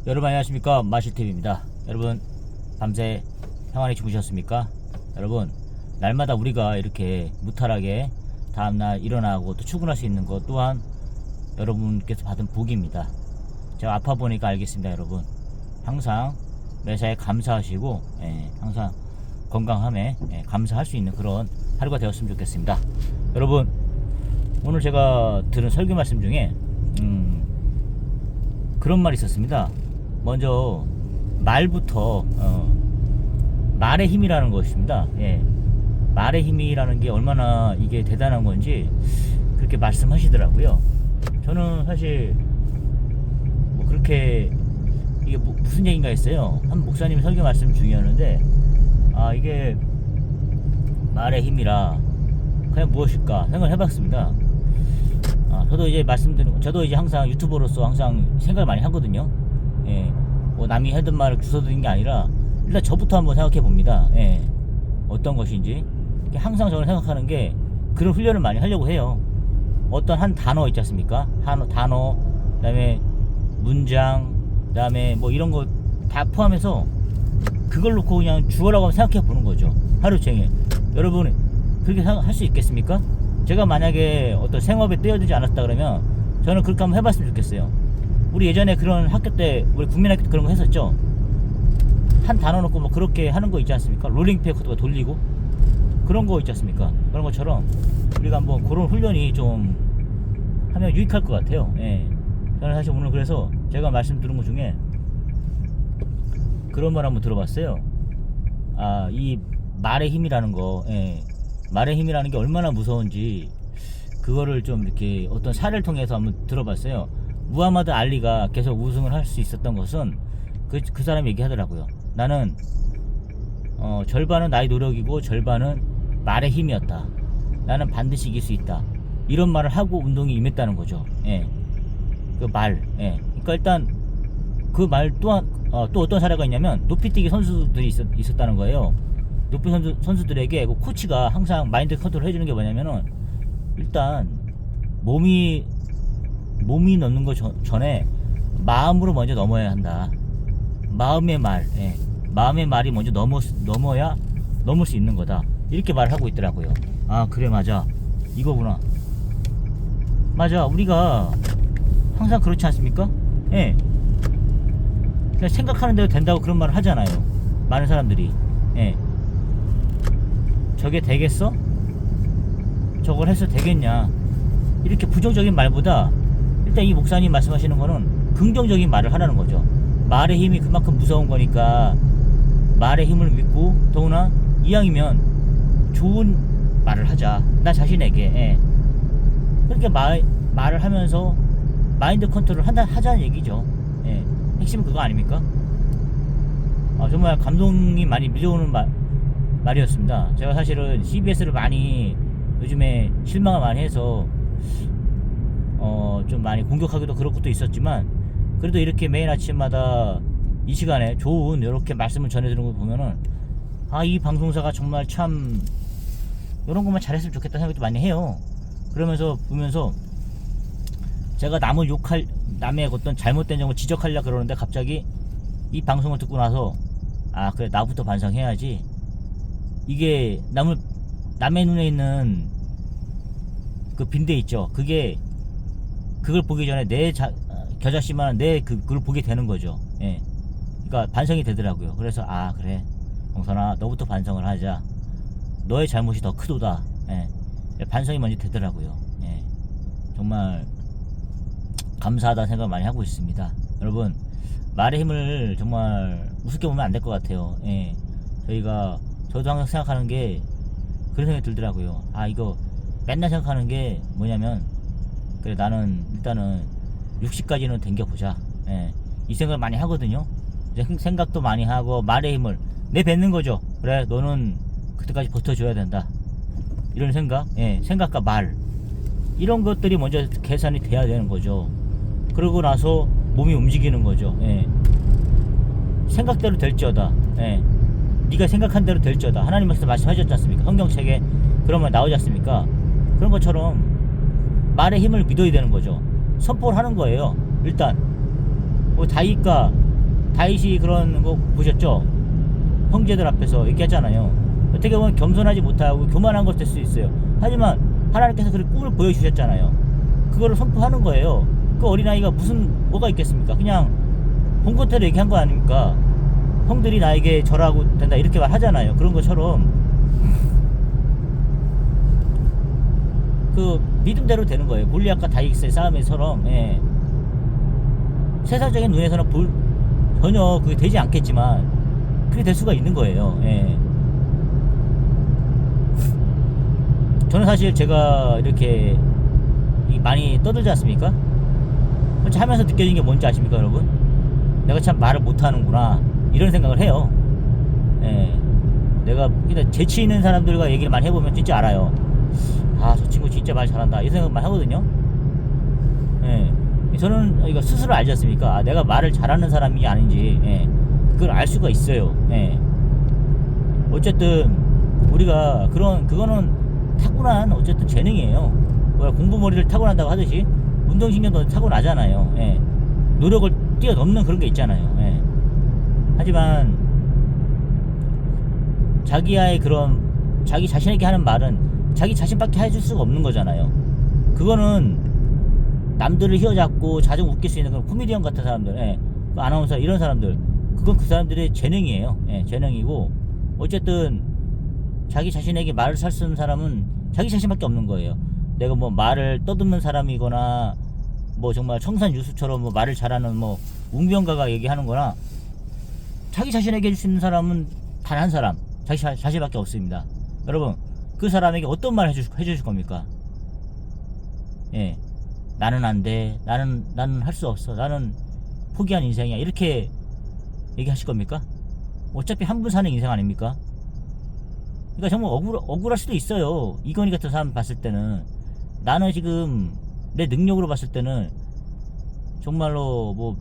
여러분 안녕하십니까, 마실TV입니다. 여러분 밤새 평안히 주무셨습니까? 여러분 날마다 우리가 이렇게 무탈하게 다음날 일어나고 또 출근할 수 있는 것 또한 여러분께서 받은 복입니다. 제가 아파 보니까 알겠습니다. 여러분 항상 매사에 감사하시고 항상 건강함에 감사할 수 있는 그런 하루가 되었으면 좋겠습니다. 여러분 오늘 제가 들은 설교 말씀 중에 그런 말이 있었습니다. 먼저 말부터 말의 힘이라는 것입니다. 말의 힘이라는 게 얼마나 이게 대단한 건지 그렇게 말씀하시더라고요. 저는 사실 뭐 그렇게 이게 무슨 얘기인가 했어요. 한 목사님 설교 말씀 중이었는데 이게 말의 힘이라 그냥 무엇일까 생각을 해봤습니다. 저도 이제 저도 이제 항상 유튜버로서 항상 생각을 많이 하거든요. 뭐 남이 하던 말을 주워드린 게 아니라 일단 저부터 한번 생각해 봅니다. 어떤 것인지 항상 저는 생각하는 게 그런 훈련을 많이 하려고 해요. 어떤 한 단어 있지 않습니까? 단어, 그다음에 문장, 그다음에 뭐 이런 거 다 포함해서 그걸 놓고 그냥 주어라고 생각해 보는 거죠. 하루 종일. 여러분 그렇게 할 수 있겠습니까? 제가 만약에 어떤 생업에 뛰어들지 않았다 그러면 저는 그렇게 한번 해봤으면 좋겠어요. 우리 예전에 그런 학교 때 우리 국민학교 때 그런 거 했었죠. 한 단어 놓고 뭐 그렇게 하는 거 있지 않습니까? 롤링페이퍼도 돌리고 그런 거 있지 않습니까? 그런 것처럼 우리가 한번 그런 훈련이 좀 하면 유익할 것 같아요. 저는 사실 오늘 그래서 제가 말씀 들은 것 중에 그런 말 한번 들어봤어요. 이 말의 힘이라는 거, 말의 힘이라는 게 얼마나 무서운지 그거를 좀 이렇게 어떤 사례를 통해서 한번 들어봤어요. 무하마드 알리가 계속 우승을 할 수 있었던 것은 그 사람이 얘기하더라고요. 나는 절반은 나의 노력이고 절반은 말의 힘이었다. 나는 반드시 이길 수 있다. 이런 말을 하고 운동에 임했다는 거죠. 그 말. 그러니까 일단 그 말 또한 또 어떤 사례가 있냐면 높이뛰기 선수들이 있었다는 거예요. 높이 선수들에게 그 코치가 항상 마인드 컨트롤 해주는 게 뭐냐면은 일단 몸이 넣는 거 전에 마음으로 먼저 넘어야 한다. 마음의 말이 먼저 넘어야 넘을 수 있는 거다. 이렇게 말을 하고 있더라고요. 그래 맞아 이거구나. 맞아 우리가 항상 그렇지 않습니까? 그냥 생각하는 대로 된다고 그런 말을 하잖아요. 많은 사람들이. 저게 되겠어? 저걸 해서 되겠냐? 이렇게 부정적인 말보다 일단 이 목사님 말씀하시는 거는 긍정적인 말을 하라는 거죠. 말의 힘이 그만큼 무서운 거니까 말의 힘을 믿고 더구나 이왕이면 좋은 말을 하자. 나 자신에게. 그렇게 말을 하면서 마인드 컨트롤을 하자는 얘기죠. 핵심은 그거 아닙니까? 정말 감동이 많이 밀려오는 말이었습니다. 제가 사실은 CBS를 많이 요즘에 실망을 많이 해서 좀 많이 공격하기도 그런 것도 있었지만 그래도 이렇게 매일 아침마다 이 시간에 좋은 이렇게 말씀을 전해드리는 거 보면은 이 방송사가 정말 참 이런 것만 잘했으면 좋겠다 생각도 많이 해요. 그러면서 보면서 제가 남의 어떤 잘못된 점을 지적하려고 그러는데 갑자기 이 방송을 듣고 나서 그래 나부터 반성해야지. 이게 남의 눈에 있는 그 빈대 있죠. 그걸 보기 전에 겨자씨만한 그걸 보게 되는 거죠. 그러니까 반성이 되더라고요. 그래서 그래 영선아 너부터 반성을 하자. 너의 잘못이 더 크도다. 반성이 먼저 되더라고요. 정말 감사하다는 생각을 많이 하고 있습니다. 여러분 말의 힘을 정말 우습게 보면 안 될 것 같아요. 저도 항상 생각하는 게 그런 생각이 들더라고요. 이거 맨날 생각하는 게 뭐냐면 그래 나는 일단은 60까지는 댕겨보자. 이 생각을 많이 하거든요. 생각도 많이 하고 말의 힘을 내뱉는 거죠. 그래 너는 그때까지 버텨줘야 된다. 이런 생각과 말 이런 것들이 먼저 계산이 돼야 되는 거죠. 그러고 나서 몸이 움직이는 거죠. 생각대로 될지어다. 네가 생각한 대로 될지어다. 하나님께서 말씀하셨지 않습니까? 성경책에 그런 말 나오지 않습니까? 그런 것처럼 말의 힘을 믿어야 되는 거죠. 선포를 하는 거예요. 일단 뭐 다윗과 다윗이 그런 거 보셨죠? 형제들 앞에서 얘기했잖아요. 어떻게 보면 겸손하지 못하고 교만한 걸 될 수 있어요. 하지만 하나님께서 그 꿈을 보여주셨잖아요. 그거를 선포하는 거예요. 그 어린아이가 무슨 뭐가 있겠습니까? 그냥 본 것대로 얘기한 거 아닙니까? 형들이 나에게 절하고 된다 이렇게 말하잖아요. 그런 것처럼 그 믿음대로 되는 거예요. 골리앗과 다윗의 싸움에처럼. 예. 세상적인 눈에서는 전혀 그게 되지 않겠지만 그게 될 수가 있는 거예요. 예. 저는 사실 제가 이렇게 많이 떠들지 않습니까? 하면서 느껴진 게 뭔지 아십니까, 여러분? 내가 참 말을 못하는구나 이런 생각을 해요. 예. 내가 그러니까 재치 있는 사람들과 얘기를 많이 해보면 진짜 알아요. 아, 저 친구 진짜 말 잘한다 이 생각만 하거든요. 예. 저는 이거 스스로 알지 않습니까? 아, 내가 말을 잘하는 사람인지 아닌지. 예. 그걸 알 수가 있어요. 예. 어쨌든 우리가 그거는 타고난 어쨌든 재능이에요. 공부머리를 타고난다고 하듯이 운동신경도 타고나잖아요. 예. 노력을 뛰어넘는 그런 게 있잖아요. 예. 하지만 자기 자신에게 하는 말은 자기 자신밖에 해줄 수가 없는 거잖아요. 그거는 남들을 휘어잡고 자주 웃길 수 있는 그런 코미디언 같은 사람들, 예. 그 아나운서 이런 사람들, 그건 그 사람들의 재능이에요. 예. 재능이고 어쨌든 자기 자신에게 말을 잘 쓰는 사람은 자기 자신밖에 없는 거예요. 내가 뭐 말을 떠듬는 사람이거나 뭐 정말 청산유수처럼 뭐 말을 잘하는 뭐 웅변가가 얘기하는 거나 자기 자신에게 해줄 수 있는 사람은 단 한 사람, 자기 자신밖에 없습니다. 여러분, 그 사람에게 어떤 말 해주실 겁니까? 예. 나는 안 돼. 나는 할 수 없어. 나는 포기한 인생이야. 이렇게 얘기하실 겁니까? 어차피 한 분 사는 인생 아닙니까? 그러니까 정말 억울할 수도 있어요. 이건희 같은 사람 봤을 때는. 나는 지금 내 능력으로 봤을 때는 정말로 뭐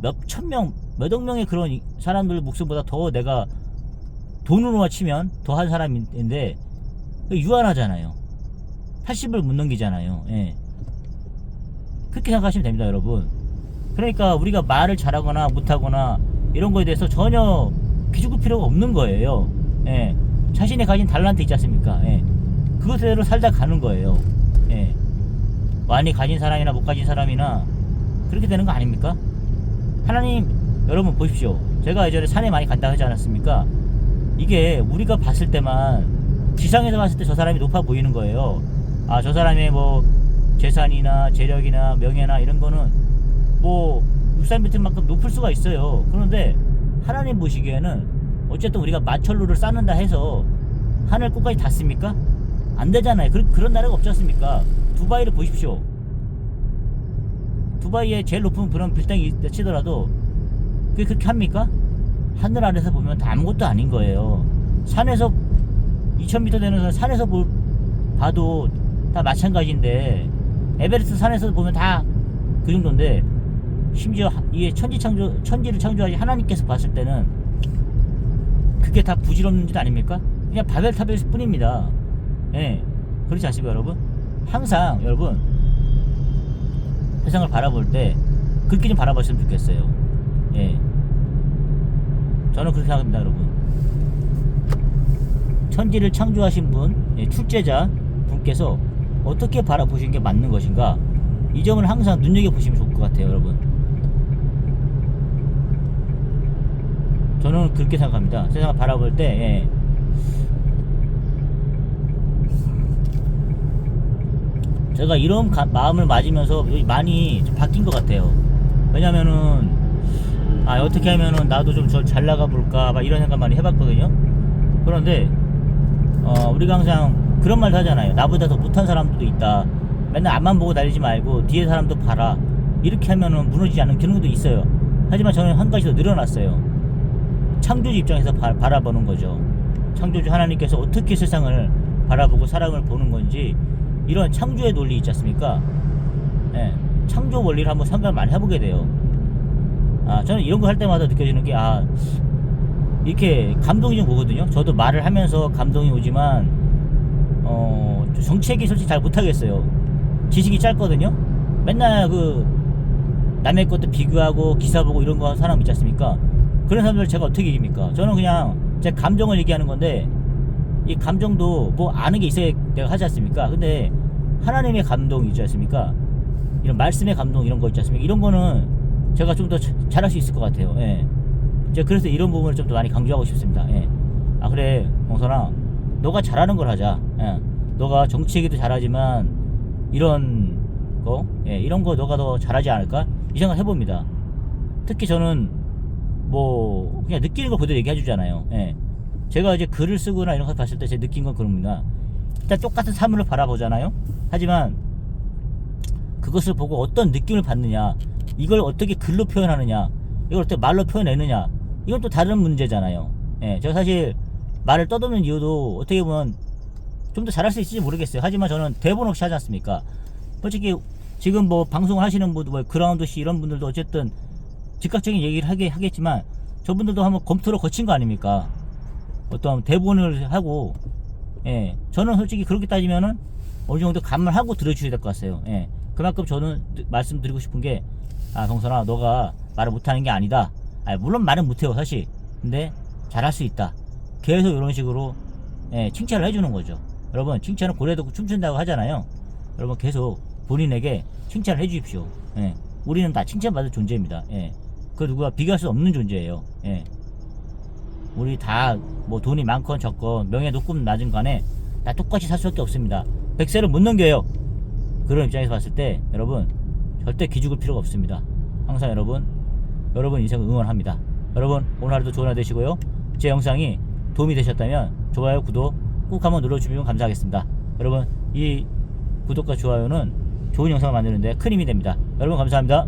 몇억 명의 그런 사람들 목숨보다 더 내가 돈으로만 치면 더 한 사람인데 유한하잖아요. 80을 못 넘기잖아요. 예. 그렇게 생각하시면 됩니다, 여러분. 그러니까 우리가 말을 잘하거나 못하거나 이런 거에 대해서 전혀 기죽을 필요가 없는 거예요. 예. 자신이 가진 달란트 있지 않습니까? 예. 그것대로 살다 가는 거예요. 예. 많이 가진 사람이나 못 가진 사람이나 그렇게 되는 거 아닙니까? 하나님, 여러분 보십시오. 제가 예전에 산에 많이 간다 하지 않았습니까? 이게 우리가 봤을 때만, 지상에서 봤을 때 저 사람이 높아 보이는 거예요. 아, 저 사람의 뭐 재산이나 재력이나 명예나 이런 거는 뭐 육산 밑에 만큼 높을 수가 있어요. 그런데 하나님 보시기에는 어쨌든 우리가 마철로를 쌓는다 해서 하늘 끝까지 닿습니까? 안 되잖아요. 그런 나라가 없지 않습니까? 두바이를 보십시오. 두바이에 제일 높은 그런 빌딩이 치더라도 그게 그렇게 합니까? 하늘 아래서 보면 다 아무것도 아닌 거예요. 산에서 2000m 되는 산에서 봐도 다 마찬가지인데, 에베레스트 산에서 보면 다 그 정도인데, 심지어 이게 천지를 창조하신 하나님께서 봤을 때는 그게 다 부질없는 짓 아닙니까? 그냥 바벨탑일 뿐입니다. 예. 그렇지 않습니까, 여러분? 항상 여러분 세상을 바라볼 때 그렇게 좀 바라봤으면 좋겠어요. 예. 저는 그렇게 생각합니다, 여러분. 천지를 창조하신 분, 예, 출제자 분께서 어떻게 바라보시는 게 맞는 것인가, 이 점을 항상 눈여겨보시면 좋을 것 같아요, 여러분. 저는 그렇게 생각합니다. 세상을 바라볼 때, 예. 제가 이런 마음을 맞으면서 많이 좀 바뀐 것 같아요. 왜냐면은, 어떻게 하면은 나도 좀 잘 나가 볼까, 막 이런 생각 많이 해봤거든요. 그런데, 우리가 항상 그런 말도 하잖아요. 나보다 더 못한 사람들도 있다. 맨날 앞만 보고 달리지 말고 뒤에 사람도 봐라. 이렇게 하면은 무너지지 않는 경우도 있어요. 하지만 저는 한 가지 더 늘어났어요. 창조주 입장에서 바라보는 거죠. 창조주 하나님께서 어떻게 세상을 바라보고 사랑을 보는 건지, 이런 창조의 논리 있지 않습니까? 예, 창조 원리를 한번 생각을 많이 해보게 돼요. 저는 이런 거 할 때마다 느껴지는 게, 이렇게 감동이 좀 오거든요. 저도 말을 하면서 감동이 오지만, 정치 얘기 솔직히 잘 못하겠어요. 지식이 짧거든요. 맨날 남의 것도 비교하고 기사 보고 이런 거 하는 사람 있지 않습니까? 그런 사람들 제가 어떻게 이깁니까? 저는 그냥 제 감정을 얘기하는 건데, 이 감정도 뭐 아는 게 있어야 내가 하지 않습니까? 근데 하나님의 감동 있지 않습니까? 이런 말씀의 감동 이런 거 있지 않습니까? 이런 거는 제가 좀 더 잘할 수 있을 것 같아요. 예. 제가 그래서 이런 부분을 좀 더 많이 강조하고 싶습니다. 예. 아 그래 봉선아, 너가 잘하는 걸 하자. 예. 너가 정치 얘기도 잘하지만 이런 거, 예, 이런 거 너가 더 잘하지 않을까? 이 생각 해봅니다. 특히 저는 뭐 그냥 느끼는 걸 그대로 얘기해 주잖아요. 예. 제가 이제 글을 쓰거나 이런 거 봤을 때 제 느낀 건 그럽니다. 일단 똑같은 사물을 바라보잖아요. 하지만 그것을 보고 어떤 느낌을 받느냐, 이걸 어떻게 글로 표현하느냐, 이걸 어떻게 말로 표현내느냐, 이건 또 다른 문제잖아요. 예, 제가 사실 말을 떠드는 이유도 어떻게 보면 좀 더 잘할 수 있을지 모르겠어요. 하지만 저는 대본 없이 하지 않습니까? 솔직히 지금 뭐 방송을 하시는 분들, 뭐 그라운드 씨 이런 분들도 어쨌든 즉각적인 얘기를 하겠지만 저분들도 한번 검토를 거친 거 아닙니까? 어떤 대본을 하고, 예, 저는 솔직히 그렇게 따지면은 어느 정도 감을 하고 들어주셔야 될 것 같아요. 예, 그만큼 저는 말씀드리고 싶은 게, 아 동선아, 너가 말을 못하는 게 아니다. 아, 물론 말은 못해요 사실. 근데 잘할 수 있다. 계속 이런 식으로, 예, 칭찬을 해주는 거죠. 여러분, 칭찬은 고래도 춤춘다고 하잖아요. 여러분 계속 본인에게 칭찬을 해주십시오. 예, 우리는 다 칭찬받을 존재입니다. 예, 그 누구와 비교할 수 없는 존재예요. 예, 우리 다 뭐 돈이 많건 적건 명예 높건 낮은 간에 다 똑같이 살 수밖에 없습니다. 100세를 못 넘겨요. 그런 입장에서 봤을 때 여러분 절대 기죽을 필요가 없습니다. 항상 여러분 인생을 응원합니다. 여러분 오늘 하루도 좋은 하루 되시고요. 제 영상이 도움이 되셨다면 좋아요, 구독 꼭 한번 눌러주시면 감사하겠습니다. 여러분 이 구독과 좋아요는 좋은 영상을 만드는데 큰 힘이 됩니다. 여러분 감사합니다.